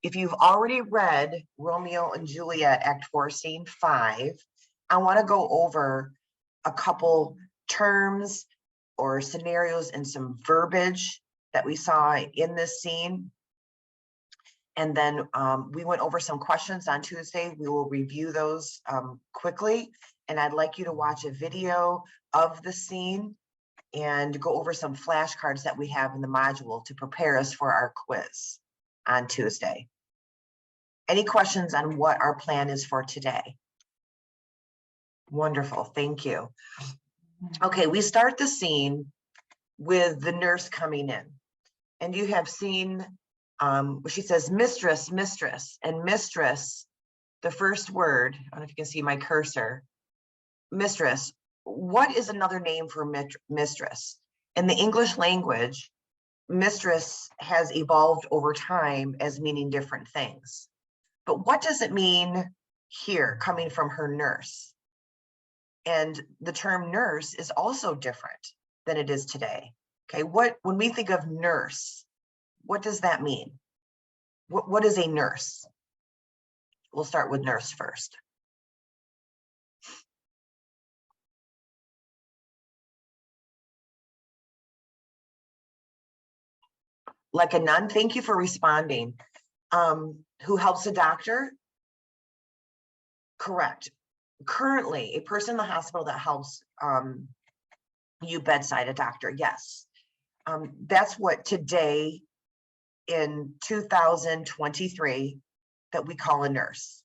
if you've already read Romeo and Juliet, Act 4, Scene 5, I want to go over a couple terms or scenarios and some verbiage that we saw in this scene. And then we went over some questions on Tuesday. We will review those quickly. And I'd like you to watch a video of the scene and go over some flashcards that we have in the module to prepare us for our quiz on Tuesday. Any questions on what our plan is for today? Wonderful, thank you. Okay, we start the scene with the nurse coming in. And you have seen, she says, mistress, mistress, and mistress, the first word, I don't know if you can see my cursor, mistress. What is another name for mistress? In the English language, mistress has evolved over time as meaning different things. But what does it mean here, coming from her nurse? And the term nurse is also different than it is today. Okay, when we think of nurse, what does that mean? What is a nurse? We'll start with nurse first. Like a nun, thank you for responding. Who helps a doctor? Correct. Currently, a person in the hospital that helps you bedside a doctor, yes. That's what today in 2023 that we call a nurse.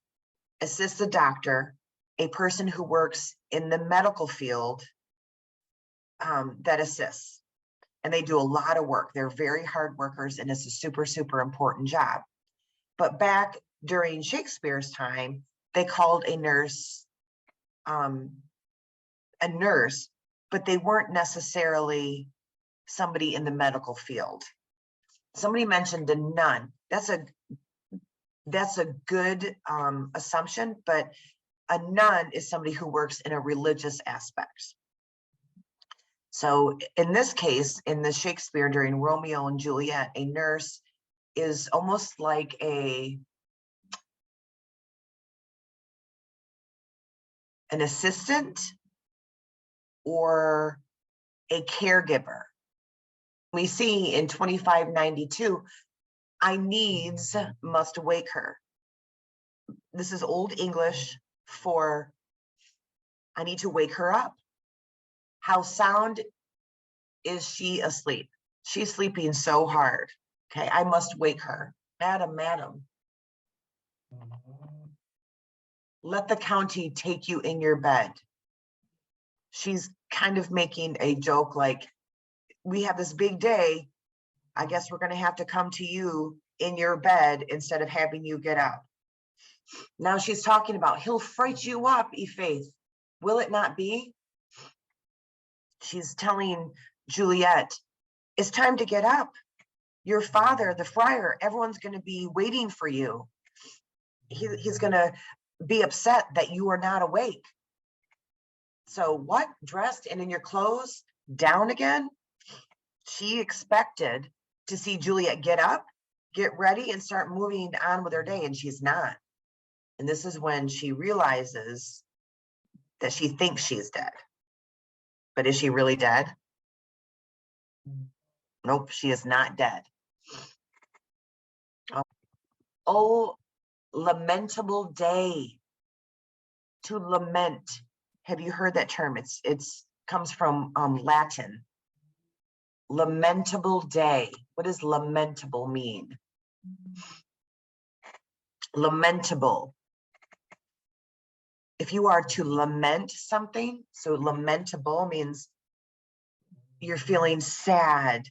Assists a doctor, a person who works in the medical field that assists. And they do a lot of work. They're very hard workers, and it's a super, super important job. But back during Shakespeare's time, they called a nurse, but they weren't necessarily somebody in the medical field. Somebody mentioned a nun. That's a good assumption, but a nun is somebody who works in a religious aspect. So in this case, in the Shakespeare during Romeo and Juliet, a nurse is almost like an assistant or a caregiver. We see in 2592, I needs must wake her. This is Old English for I need to wake her up. How sound is she asleep? She's sleeping so hard. Okay, I must wake her. Madam, madam. Let the county take you in your bed. She's kind of making a joke like, we have this big day. I guess we're going to have to come to you in your bed instead of having you get up. Now she's talking about, he'll fright you up, Efaith. Will it not be? She's telling Juliet, it's time to get up. Your father, the friar, everyone's going to be waiting for you. He's going to be upset that you are not awake. So what? Dressed and in your clothes, down again? She expected to see Juliet get up, get ready, and start moving on with her day, and she's not. And this is when she realizes that she thinks she's dead. But is she really dead? Nope, she is not dead. Oh, lamentable day. To lament. Have you heard that term? It's comes from Latin. Lamentable day. What does lamentable mean? Lamentable. If you are to lament something, so lamentable means you're feeling sad,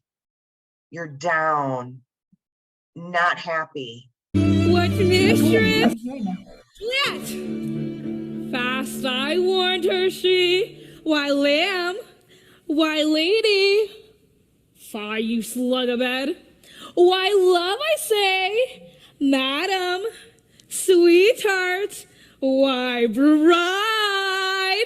you're down, not happy. What's mistress? Juliet! Fast I warned her she, why lamb, why lady, fie you slug a bed, why love I say, madam, sweetheart, why bride,